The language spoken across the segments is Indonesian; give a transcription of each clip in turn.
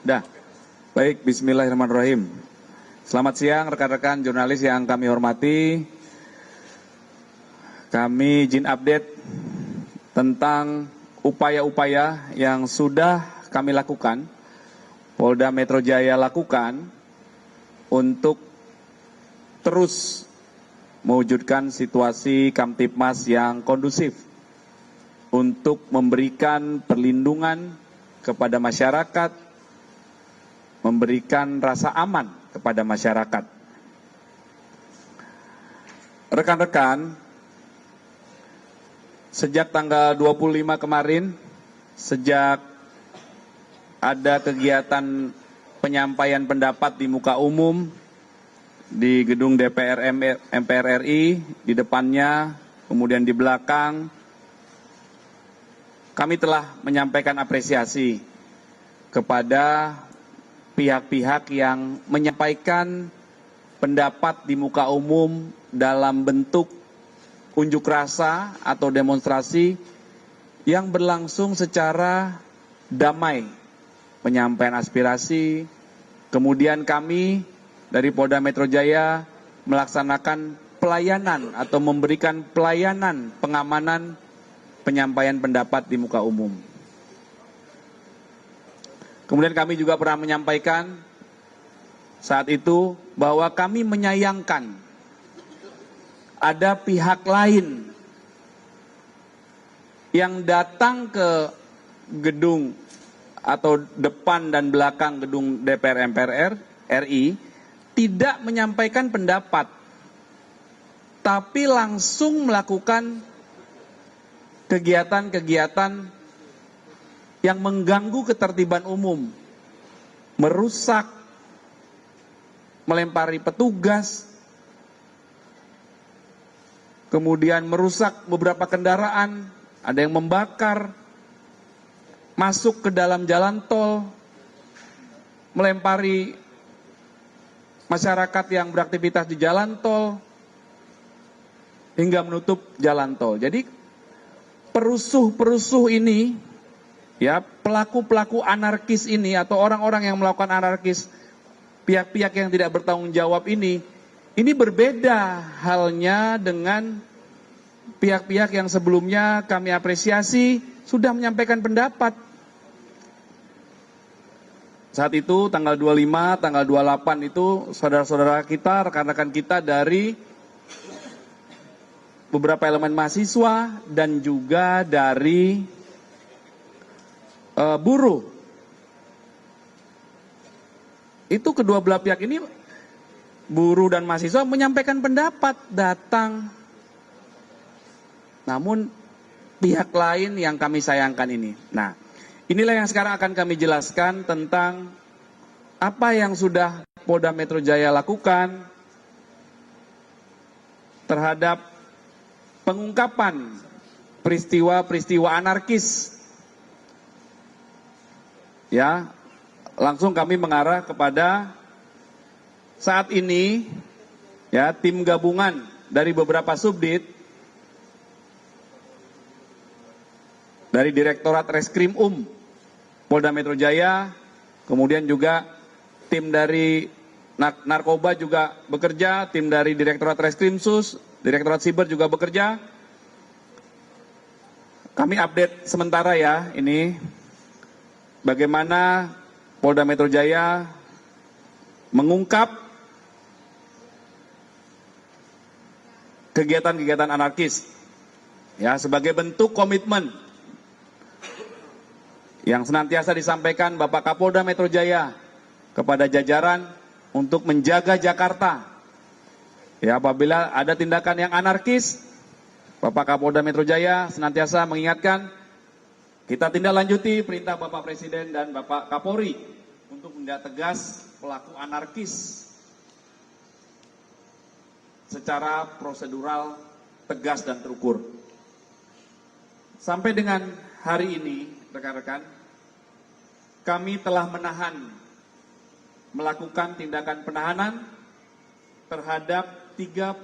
Dah. Baik, bismillahirrahmanirrahim. Selamat siang rekan-rekan jurnalis yang kami hormati. Kami izin update tentang upaya-upaya yang sudah kami lakukan, Polda Metro Jaya lakukan untuk terus mewujudkan situasi Kamtipmas yang kondusif untuk memberikan perlindungan kepada masyarakat, memberikan rasa aman kepada masyarakat. Rekan-rekan, sejak tanggal 25 kemarin, sejak ada kegiatan penyampaian pendapat di muka umum di gedung DPR MPR RI, di depannya, kemudian di belakang, kami telah menyampaikan apresiasi kepada pihak-pihak yang menyampaikan pendapat di muka umum dalam bentuk unjuk rasa atau demonstrasi yang berlangsung secara damai, penyampaian aspirasi. Kemudian kami dari Polda Metro Jaya melaksanakan pelayanan atau memberikan pelayanan pengamanan penyampaian pendapat di muka umum. Kemudian kami juga pernah menyampaikan saat itu bahwa kami menyayangkan ada pihak lain yang datang ke gedung atau depan dan belakang gedung DPR MPR RI tidak menyampaikan pendapat, tapi langsung melakukan kegiatan-kegiatan yang mengganggu ketertiban umum, merusak, melempari petugas, kemudian merusak beberapa kendaraan, ada yang membakar, masuk ke dalam jalan tol, melempari masyarakat yang beraktivitas di jalan tol, hingga menutup jalan tol. Jadi perusuh-perusuh ini, ya, pelaku-pelaku anarkis ini atau orang-orang yang melakukan anarkis, pihak-pihak yang tidak bertanggung jawab ini berbeda halnya dengan pihak-pihak yang sebelumnya kami apresiasi sudah menyampaikan pendapat. Saat itu tanggal 25, tanggal 28 itu saudara-saudara kita, rekan-rekan kita dari beberapa elemen mahasiswa dan juga dari buruh. Itu kedua belah pihak ini, buruh dan mahasiswa, menyampaikan pendapat, datang. Namun pihak lain yang kami sayangkan ini. Nah, inilah yang sekarang akan kami jelaskan tentang apa yang sudah Polda Metro Jaya lakukan terhadap pengungkapan peristiwa-peristiwa anarkis. Ya, langsung kami mengarah kepada saat ini, ya, tim gabungan dari beberapa subdit, dari Direktorat Reskrim Polda Metro Jaya, kemudian juga tim dari Narkoba juga bekerja, tim dari Direktorat Reskrim Sus, Direktorat Siber juga bekerja. Kami update sementara ya, ini bagaimana Polda Metro Jaya mengungkap kegiatan-kegiatan anarkis, ya, sebagai bentuk komitmen yang senantiasa disampaikan Bapak Kapolda Metro Jaya kepada jajaran untuk menjaga Jakarta. Ya, apabila ada tindakan yang anarkis, Bapak Kapolda Metro Jaya senantiasa mengingatkan, kita tindak lanjuti perintah Bapak Presiden dan Bapak Kapolri untuk menindak tegas pelaku anarkis secara prosedural, tegas dan terukur. Sampai dengan hari ini, rekan-rekan, kami telah melakukan tindakan penahanan terhadap 38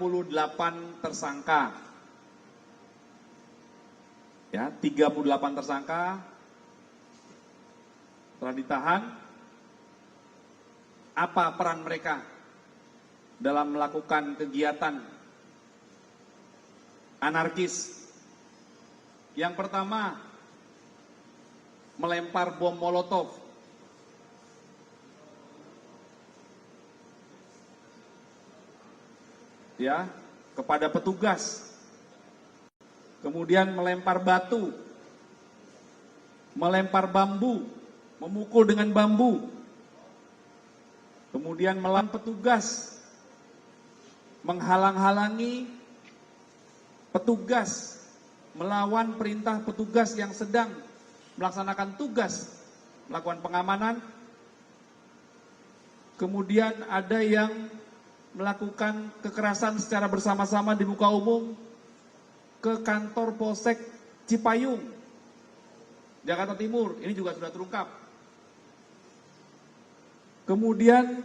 tersangka. Ya, 38 tersangka telah ditahan apa peran mereka dalam melakukan kegiatan anarkis. Yang pertama, melempar bom Molotov. Ya, kepada petugas. Kemudian melempar batu, melempar bambu, memukul dengan bambu. Kemudian melawan petugas, menghalang-halangi petugas, melawan perintah petugas yang sedang melaksanakan tugas, melakukan pengamanan. Kemudian ada yang melakukan kekerasan secara bersama-sama di muka umum ke kantor Polsek Cipayung, Jakarta Timur. Ini juga sudah terungkap. Kemudian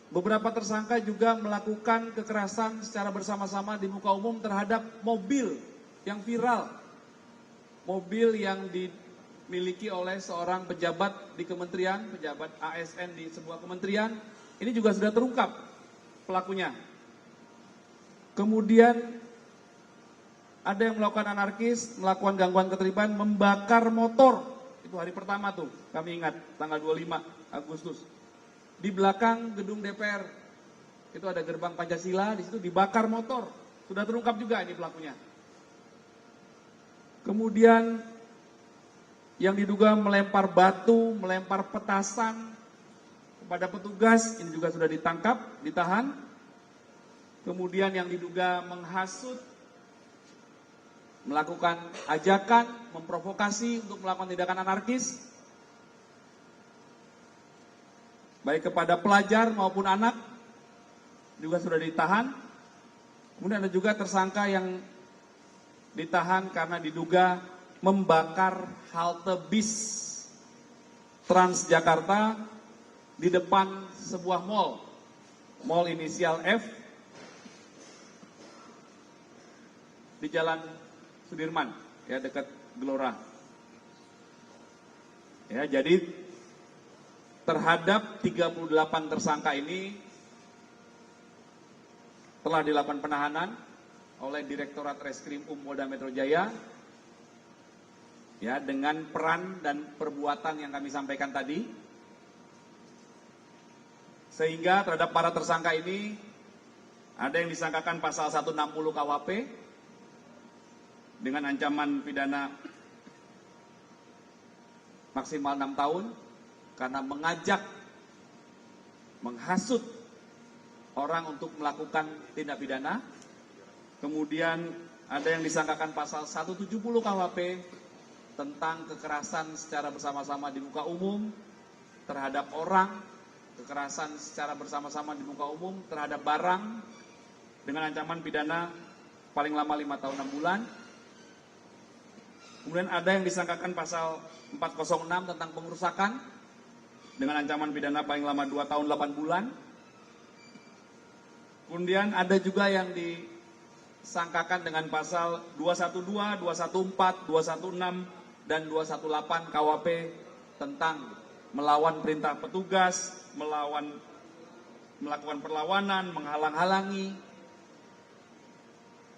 beberapa tersangka juga melakukan kekerasan secara bersama-sama di muka umum terhadap mobil yang viral. Mobil yang dimiliki oleh seorang pejabat di kementerian, pejabat ASN di sebuah kementerian. Ini juga sudah terungkap pelakunya. Kemudian ada yang melakukan anarkis, melakukan gangguan ketertiban, membakar motor. Itu hari pertama tuh, kami ingat, tanggal 25 Agustus. Di belakang gedung DPR, itu ada gerbang Pancasila, di situ dibakar motor. Sudah terungkap juga ini pelakunya. Kemudian yang diduga melempar batu, melempar petasan kepada petugas, ini juga sudah ditangkap, ditahan. Kemudian yang diduga menghasut, melakukan ajakan, memprovokasi untuk melakukan tindakan anarkis, baik kepada pelajar maupun anak, juga sudah ditahan. Kemudian ada juga tersangka yang ditahan karena diduga membakar halte bis Transjakarta di depan sebuah mall, mall inisial F, di Jalan Sudirman, ya, dekat Gelora. Ya, jadi terhadap 38 tersangka ini telah dilakukan penahanan oleh Direktorat Reskrim Polda Metro Jaya, ya, dengan peran dan perbuatan yang kami sampaikan tadi. Sehingga terhadap para tersangka ini ada yang disangkakan pasal 160 KUHP dengan ancaman pidana maksimal 6 tahun karena mengajak, menghasut orang untuk melakukan tindak pidana. Kemudian ada yang disangkakan pasal 170 KUHP tentang kekerasan secara bersama-sama di muka umum terhadap orang, kekerasan secara bersama-sama di muka umum terhadap barang dengan ancaman pidana paling lama 5 tahun 6 bulan. Kemudian ada yang disangkakan pasal 406 tentang pengerusakan dengan ancaman pidana paling lama 2 tahun 8 bulan. Kemudian ada juga yang disangkakan dengan pasal 212, 214, 216, dan 218 KUHP tentang melawan perintah petugas, melakukan perlawanan, menghalang-halangi,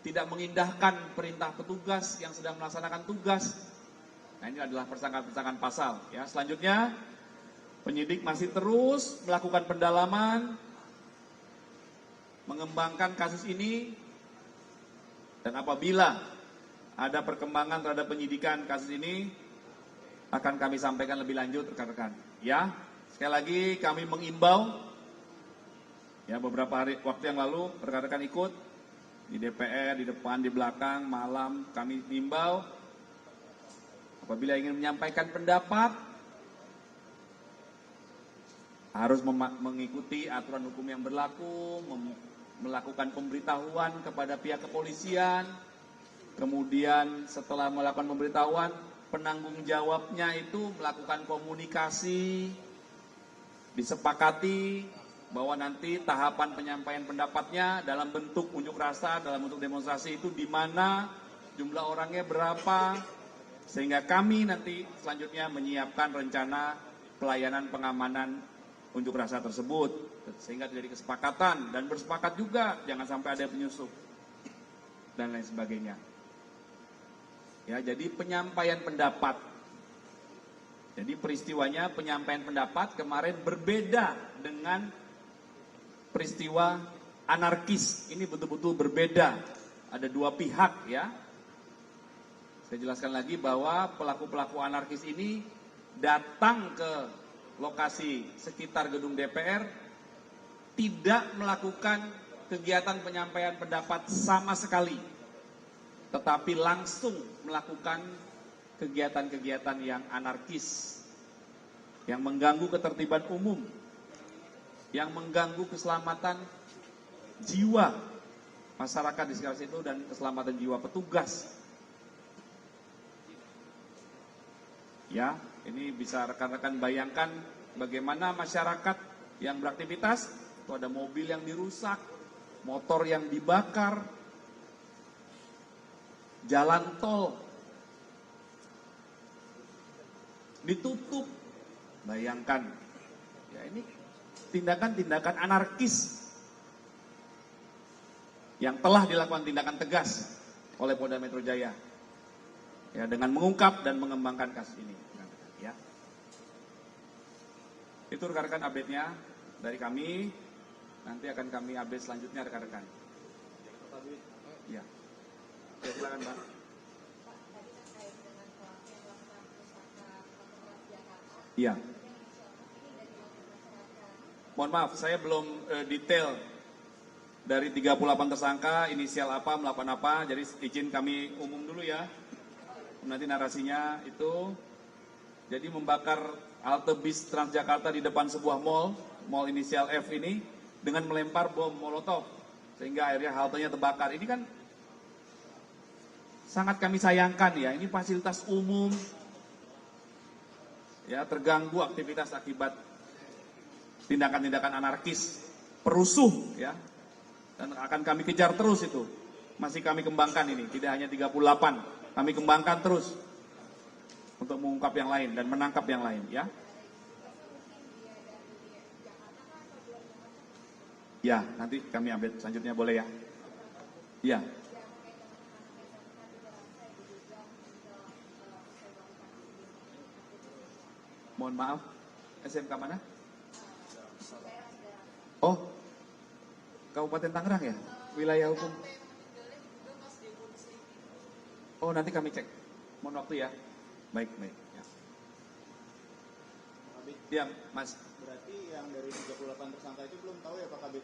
tidak mengindahkan perintah petugas yang sedang melaksanakan tugas. Nah, ini adalah persangkaan pasal. Ya, selanjutnya penyidik masih terus melakukan pendalaman, mengembangkan kasus ini, dan apabila ada perkembangan terhadap penyidikan kasus ini akan kami sampaikan lebih lanjut rekan-rekan. Ya, sekali lagi kami mengimbau, ya, beberapa waktu yang lalu rekan-rekan ikut di DPR, di depan, di belakang, malam, kami himbau apabila ingin menyampaikan pendapat harus mengikuti aturan hukum yang berlaku, melakukan pemberitahuan kepada pihak kepolisian. Kemudian setelah melakukan pemberitahuan, penanggung jawabnya itu melakukan komunikasi, disepakati bahwa nanti tahapan penyampaian pendapatnya dalam bentuk unjuk rasa, dalam bentuk demonstrasi itu di mana, jumlah orangnya berapa, sehingga kami nanti selanjutnya menyiapkan rencana pelayanan pengamanan unjuk rasa tersebut, sehingga terjadi kesepakatan dan bersepakat juga jangan sampai ada penyusup dan lain sebagainya. Ya, jadi penyampaian pendapat. Jadi peristiwanya penyampaian pendapat kemarin berbeda dengan peristiwa anarkis. Ini betul-betul berbeda. Ada dua pihak ya. Saya jelaskan lagi bahwa pelaku-pelaku anarkis ini datang ke lokasi sekitar gedung DPR, tidak melakukan kegiatan penyampaian pendapat sama sekali, tetapi langsung melakukan kegiatan-kegiatan yang anarkis, yang mengganggu ketertiban umum, yang mengganggu keselamatan jiwa masyarakat di sekitar situ dan keselamatan jiwa petugas. Ya, ini bisa rekan-rekan bayangkan bagaimana masyarakat yang beraktivitas, itu ada mobil yang dirusak, motor yang dibakar, jalan tol ditutup. Bayangkan, ya ini tindakan-tindakan anarkis yang telah dilakukan tindakan tegas oleh Polda Metro Jaya. Ya, dengan mengungkap dan mengembangkan kasus ini. Ya. Itu rekan-rekan update-nya dari kami. Nanti akan kami update selanjutnya rekan-rekan. Ya. Ya, silakan, Mbak. Iya. Mohon maaf, saya belum detail dari 38 tersangka, inisial apa, melakukan apa. Jadi izin kami umum dulu ya. Nanti narasinya itu, jadi membakar halte bis Transjakarta di depan sebuah mall inisial F ini, dengan melempar bom molotov, sehingga akhirnya haltenya terbakar. Ini kan sangat kami sayangkan ya, ini fasilitas umum, ya terganggu aktivitas akibat tindakan-tindakan anarkis, perusuh ya, dan akan kami kejar terus itu, masih kami kembangkan ini, tidak hanya 38. Kami kembangkan terus untuk mengungkap yang lain dan menangkap yang lain, ya. Ya, nanti kami update selanjutnya, boleh ya? Ya. Mohon maaf, SMK mana? Oh, Kabupaten Tangerang ya? Wilayah hukum. Oh, nanti kami cek. Mohon waktu ya. Baik. Ya. Ya, Mas. Berarti yang dari 38 tersangka itu belum tahu ya Pak Kabit,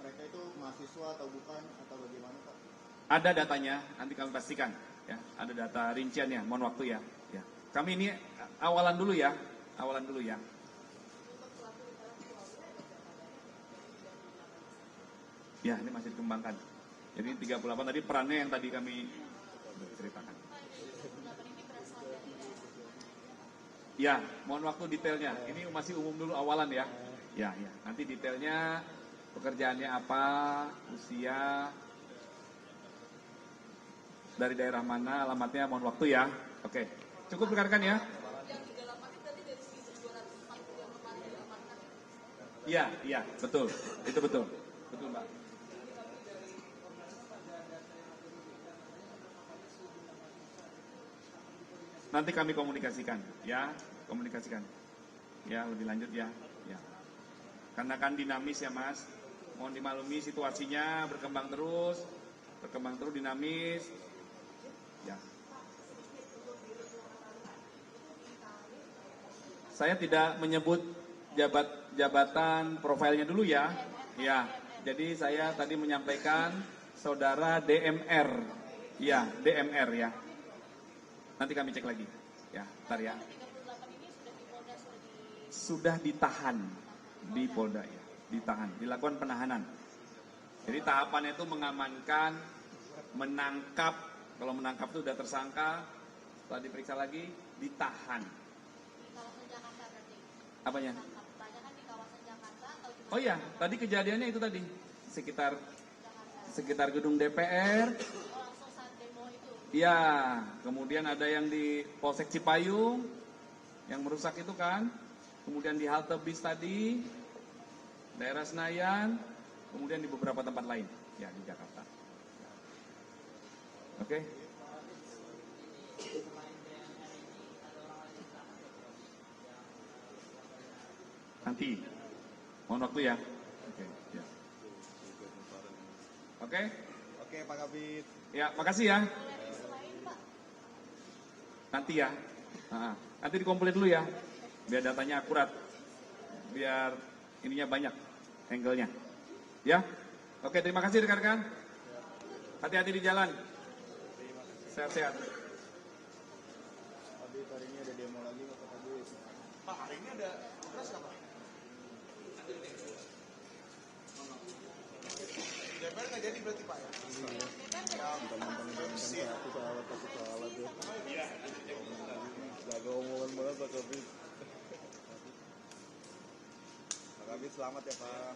mereka itu mahasiswa atau bukan, atau bagaimana Pak? Ada datanya, nanti kami pastikan. Ya, ada data rinciannya. Mohon waktu ya. Ya. Kami ini awalan dulu ya. Ya, ini masih dikembangkan. Jadi 38 tadi perannya yang tadi kami ceritakan. Ya, mohon waktu detailnya. Ini masih umum dulu awalan ya. Ya. Nanti detailnya pekerjaannya apa, usia, dari daerah mana, alamatnya, mohon waktu ya. Oke, cukup rekan-rekan ya. Iya, betul. Itu betul. Betul, Mbak. Nanti kami komunikasikan, ya, lebih lanjut ya. Karena kan dinamis ya Mas, mohon dimaklumi situasinya berkembang terus dinamis, ya. Saya tidak menyebut jabatan profilnya dulu ya, jadi saya tadi menyampaikan saudara DMR, DMR ya. Nanti kami cek lagi, ya, ntar ya. Sudah ditahan di Polda ya, dilakukan penahanan. Jadi tahapannya itu mengamankan, menangkap, kalau menangkap itu sudah tersangka, setelah diperiksa lagi, ditahan. Apanya? Oh iya, tadi kejadiannya itu tadi, sekitar gedung DPR. Ya, kemudian ada yang di Polsek Cipayung yang merusak itu kan. kemudian di halte bis tadi, daerah Senayan, kemudian di beberapa tempat lain ya di Jakarta. Oke. Nanti, mohon waktu ya. Oke, ya. Oke, Oke Pak Kabit. ya, makasih ya. Nanti ya. Nanti dikomplit dulu ya, biar datanya akurat, biar ininya banyak, angle-nya. Ya, oke, terima kasih rekan-rekan. Hati-hati di jalan. Sehat-sehat. Kabit, hari ini ada demo lagi nggak Pak Kabit? Pak, hari ini ada press nggak Pak? DPR nggak jadi berarti Pak ya? Pesawat ya. Jaga omongan banget Pak Kabit. Pak Kabit selamat ya Pak.